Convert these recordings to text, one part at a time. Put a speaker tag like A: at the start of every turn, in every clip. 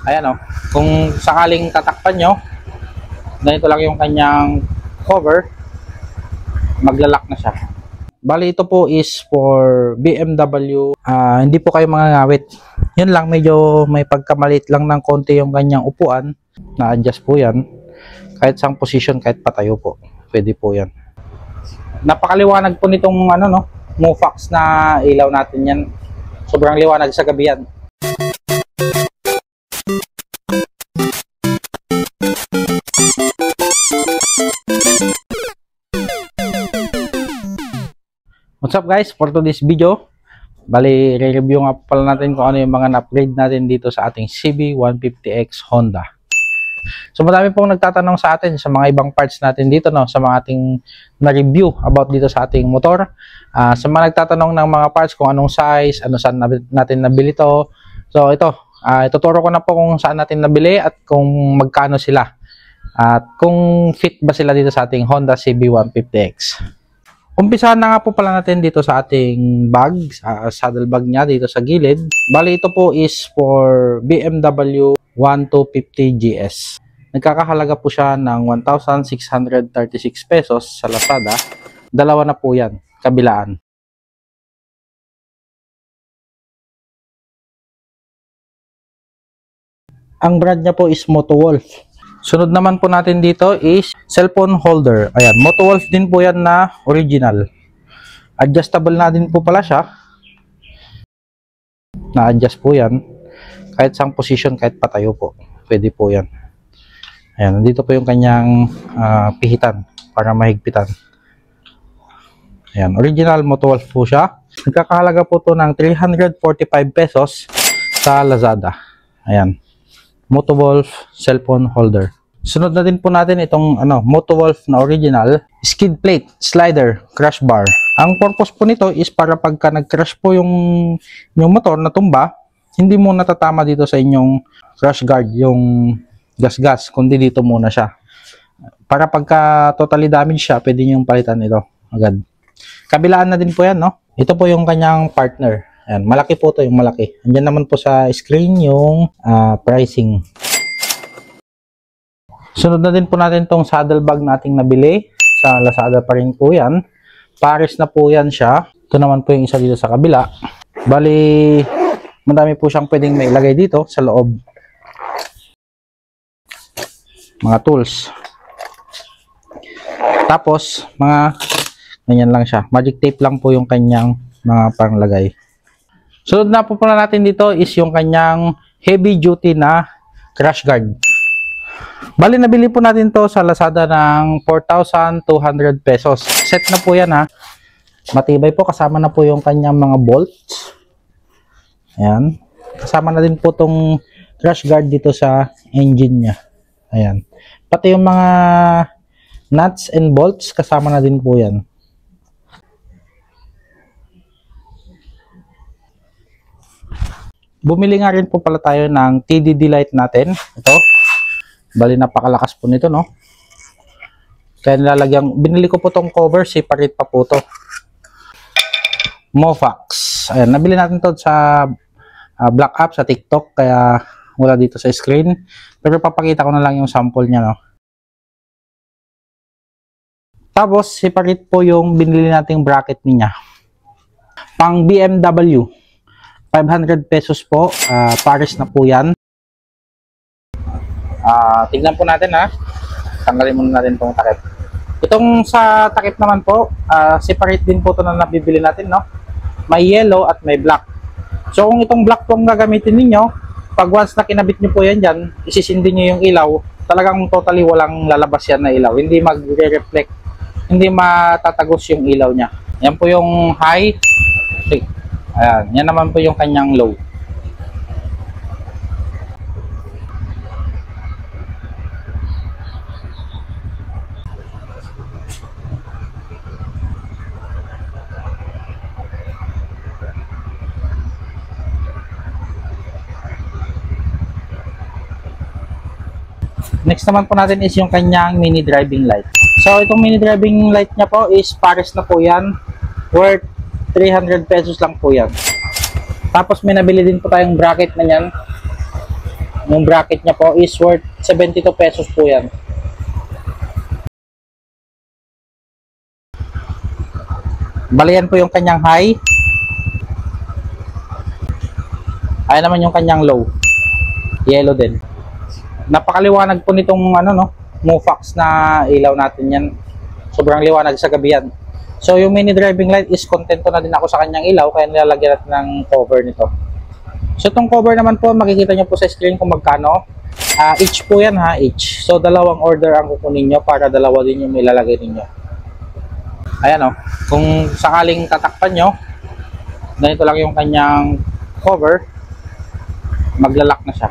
A: Ayan o. Kung sakaling tatakpan nyo, ganito lang yung kanyang cover, maglalak na siya. Bali ito po is for BMW. Hindi po kayo mangangawit. Yun lang, medyo may pagkamalit lang ng konti yung kanyang upuan. Na-adjust po yan. Kahit sang position, kahit patayo po. Pwede po yan. Napakaliwanag po nitong Mofax na ilaw natin yan. Sobrang liwanag sa gabi yan. What's up guys, for today's video, bali re-review nga pala natin kung ano yung mga na-upgrade natin dito sa ating CB150X Honda. So madami pong nagtatanong sa atin sa mga ibang parts natin dito, sa mga ating na-review about dito sa ating motor. Sa mga nagtatanong ng mga parts kung anong size, saan natin nabili to. So ito, ituturo ko na po kung saan natin nabili at kung magkano sila. At kung fit ba sila dito sa ating Honda CB150X. Umpisahan na nga po pala natin dito sa ating bag, saddle bag niya dito sa gilid. Bali ito po is for BMW 1250 GS. Nagkakahalaga po siya ng 1,636 pesos sa Lazada. Dalawa na po yan, kabilaan. Ang brand niya po is Motowolf. Sunod naman po natin dito is cellphone holder. Ayan, Motowolf din po yan na original. Adjustable na din po pala siya. Na-adjust po yan. Kahit sang position, kahit patayo po. Pwede po yan. Ayan, nandito po yung kanyang pihitan para mahigpitan. Ayan, original Motowolf po siya. Nagkakahalaga po to ng 345 pesos sa Lazada. Ayan. Motowolf cellphone holder. Sunod na din po natin itong Motowolf na original skid plate, slider, crash bar. Ang purpose po nito is para pagka nag-crash po yung motor na tumba, hindi mo natatama dito sa inyong crash guard yung gas-gas, kundi dito muna siya. Para pagka totally damage siya, pwede nyo palitan ito agad. Kabilaan na din po yan, Ito po yung kanyang partner. Ayan, malaki po ito, yung malaki. Andiyan naman po sa screen yung pricing. Sunod na din po natin tong saddle bag nating nabili. Sa Lazada pa rin po yan. Pares na po yan siya. Ito naman po yung isa dito sa kabila. Bali, madami po siyang pwedeng mailagay dito sa loob. Mga tools. Tapos, mga ganyan lang siya. Magic tape lang po yung kanyang mga panglagay. Sunod na po pala natin dito is yung kanyang heavy duty na crash guard. Bali, nabili po natin to sa Lazada ng 4,200 pesos. Set na po yan Matibay po, kasama na po yung kanyang mga bolts. Ayan. Kasama na din po tong crash guard dito sa engine niya. Ayan. Pati yung mga nuts and bolts, kasama na din po yan. Bumili nga rin po pala tayo ng TDD light natin. Ito. Bali, napakalakas po nito, Kaya nilalagyan, binili ko po tong cover, separate pa po to. Mofax. Ayan, nabili natin to sa Black App, sa TikTok, kaya wala dito sa screen. Pero papakita ko na lang yung sample niya, Tapos, separate po yung binili nating bracket niya. Pang BMW. 500 pesos po, pares na po yan. Tignan po natin tanggalin muna natin itong takip. Itong sa takip naman po, separate din po ito na nabibili natin, May yellow at may black. So kung itong black po ang gagamitin ninyo, pag once na kinabit nyo po yan dyan, isisindi nyo yung ilaw, talagang totally walang lalabas yan na ilaw. Hindi magre-reflect, hindi matatagos yung ilaw nya. Yan po yung high. Ayan, yan naman po yung kanyang low. Next naman po natin is yung kanyang mini driving light. So itong mini driving light niya po is pares na po yan. Worth 300 pesos lang po yan. Tapos may nabili din po tayong bracket na yan. Yung bracket niya po is worth 72 pesos po yan. Bali yan po yung kanyang high. Ayan naman yung kanyang low. Yellow din. Napakaliwanag po nitong ano no, Mofax na ilaw natin yan. Sobrang liwanag sa gabi yan. So yung mini driving light is kontento na din ako sa kanyang ilaw, kaya nilalagyan natin ng cover nito. So itong cover naman po, makikita nyo po sa screen kung magkano. Each po yan ha, each. So dalawang order ang kukunin nyo para dalawa din yung ilalagay ninyo. Ayan o, kung sakaling tatakpan nyo, ganito lang yung kanyang cover, maglalak na siya.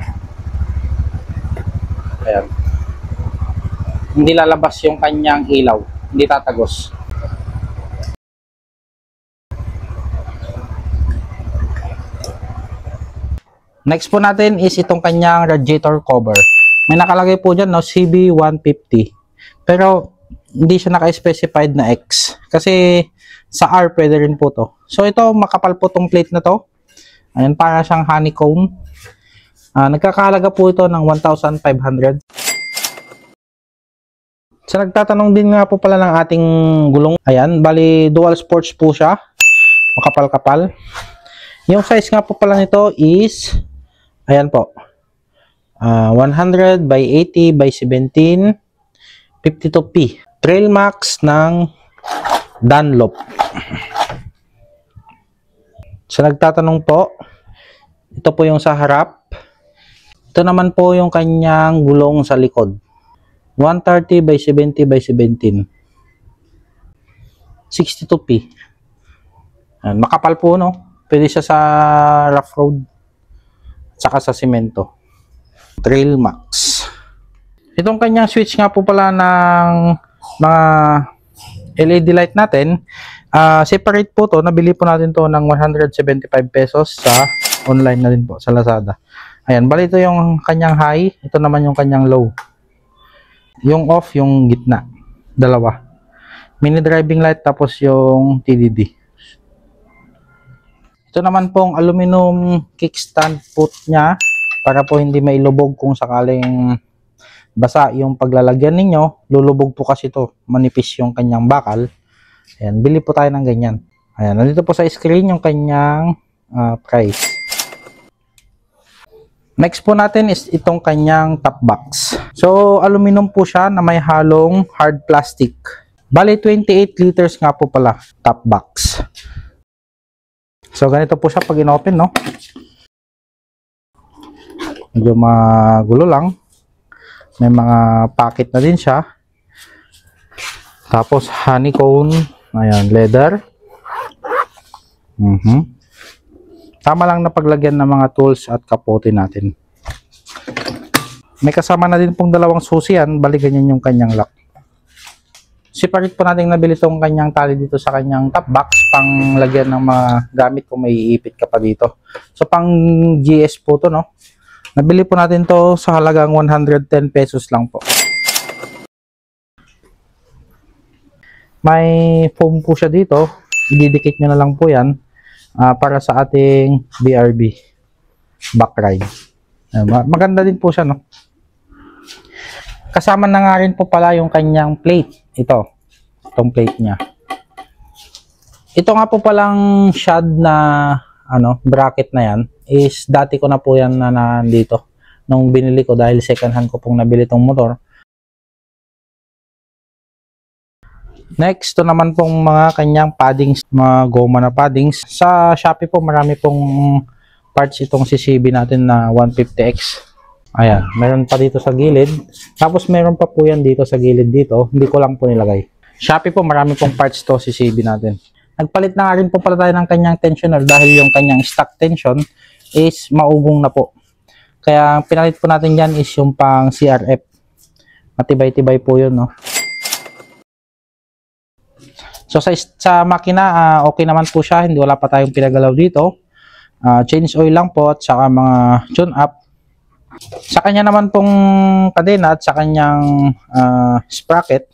A: Ayan. Hindi lalabas yung kanyang ilaw, hindi tatagos. Next po natin is itong kanyang radiator cover. May nakalagay po dyan no, CB150. Pero hindi siya naka-specified na X. Kasi sa R pwede rin po to. So ito, makapal po tong plate na to. Ayan, para siyang honeycomb. Nagkakahalaga po ito ng 1,500. So nagtatanong din nga po pala ng ating gulong. Ayan, bali dual sports po siya. Makapal-kapal. Yung size nga po pala nito is, ayan po, 100 by 80 by 17, 52P. Trail Max ng Dunlop. So nagtatanong po, ito po yung sa harap. Ito naman po yung kanyang gulong sa likod. 130 by 70 by 17. 62P. Ayan, makapal po no. Pwede siya sa rough road. Saka sa simento. Trail Max. Itong kanyang switch nga po pala ng mga LED light natin, separate po to. Nabili po natin to ng 175 pesos sa online na din po sa Lazada. Ayan, bali ito yung kanyang high, ito naman yung kanyang low. Yung off, yung gitna. Dalawa. Mini driving light tapos yung TDD. Ito naman pong aluminum kickstand foot niya para po hindi mailubog kung sakaling basa yung paglalagyan ninyo. Lulubog po kasi ito, manipis yung kanyang bakal. Ayan, bili po tayo ng ganyan. Ayan, nandito po sa screen yung kanyang price. Next po natin is itong kanyang top box. So, aluminum po siya na may halong hard plastic. Bali, 28 liters nga po pala top box. So, ganito po siya pag in-open, no? Medyo magulo lang. May mga packet na din siya. Tapos, honeycomb. Ayan, leather. Tama lang na paglagyan ng mga tools at kapote natin. May kasama na din pong dalawang susi yan. Bali, ganyan yung kanyang lock. Separate po natin nabili itong kanyang tali dito sa kanyang top box. Pang lagyan ng mga gamit kung may iipit ka pa dito. So, pang GS po to, no? Nabili po natin to sa halagang 110 pesos lang po. May foam po siya dito. Ididikit nyo na lang po yan. Para sa ating BRB back ride. Maganda din po siya, no? Kasama na nga rin po pala yung kanyang plate. Itong plate niya. Ito nga po palang shad na bracket na yan is dati ko na po yan na nandito nung binili ko dahil second hand ko pong nabili tong motor. Next, ito naman pong mga kanyang paddings, mga goma na paddings. Sa Shopee po, marami pong parts itong CCB natin na 150X. Ayan, meron pa dito sa gilid. Tapos meron pa po yan dito sa gilid dito. Hindi ko lang po nilagay. Shopee po, marami pong parts to CCB natin. Nagpalit na nga rin po pala tayo ng kanyang tensioner dahil yung kanyang stock tension is maugong na po. Kaya pinalit po natin yan is yung pang CRF. Matibay-tibay po yun, no? So sa makina, okay naman po siya, hindi wala pa tayong pinagalaw dito. Change oil lang po at saka mga tune up. Sa kanya naman pong kadena at sa kanyang sprocket,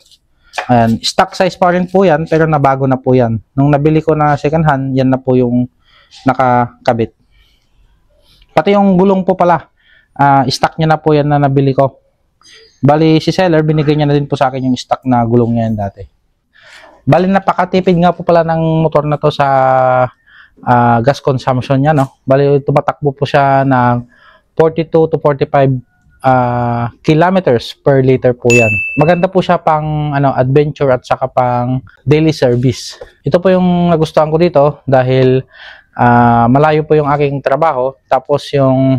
A: ayan, stock size pa rin po yan pero nabago na po yan. Nung nabili ko na second hand, yan na po yung nakakabit. Pati yung gulong po pala, stock niya na po yan na nabili ko. Bali, si seller, binigay niya na din po sa akin yung stock na gulong niya yan dati. Bali, napakatipid nga po pala ng motor na to sa gas consumption niya, no? Bali, tumatakbo po siya ng 42 to 45 kilometers per liter po yan. Maganda po siya pang adventure at saka pang daily service. Ito po yung nagustuhan ko dito dahil malayo po yung aking trabaho, tapos yung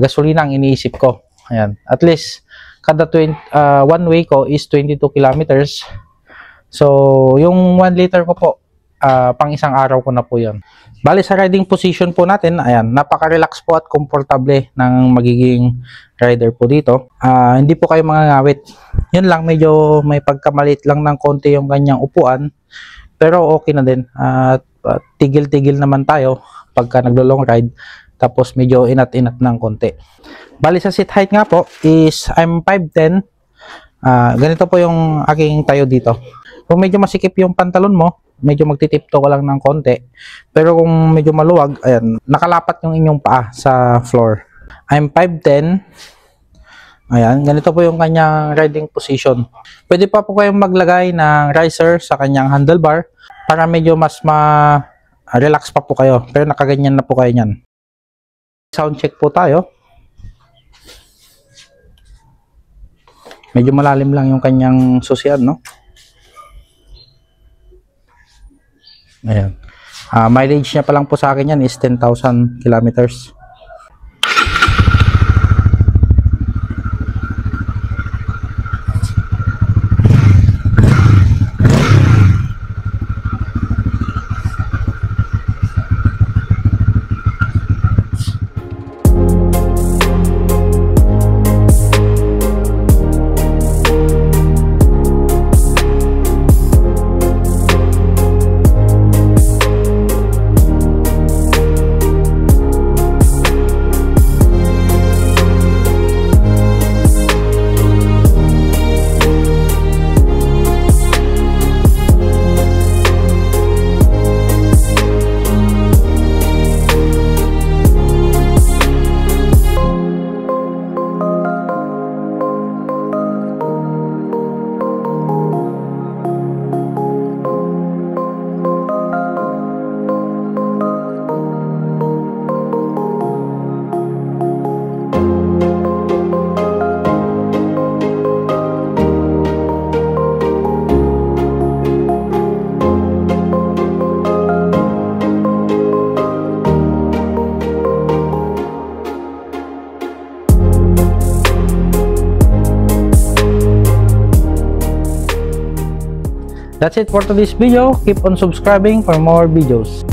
A: gasolina ang iniisip ko. Ayan. At least kada one way ko is 22 kilometers. So yung 1 liter ko po pang isang araw ko na po yun. Bali, sa riding position po natin, ayan, napaka-relax po at komportable ng magiging rider po dito. Hindi po kayo mangangawit. Yun lang, medyo may pagkamalit lang ng konti yung kanyang upuan, pero okay na din. Tigil-tigil naman tayo pagka naglo-long ride, tapos medyo inat-inat ng konti. Bali, sa seat height nga po is I'm 5'10". Ganito po yung aking tayo dito. Kung medyo masikip yung pantalon mo, medyo magtitipto ka lang ng konti. Pero kung medyo maluwag, ayan, nakalapat yung inyong paa sa floor. I'm 5'10". Ayan, ganito po yung kanyang riding position. Pwede pa po kayong maglagay ng riser sa kanyang handlebar para medyo mas relax pa po kayo. Pero nakaganyan na po kayo niyan. Sound check po tayo. Medyo malalim lang yung kanyang susian, no? Ayan. Mileage niya pa lang po sa akin yan is 10,000 kilometers. That's it for today's video. Keep on subscribing for more videos.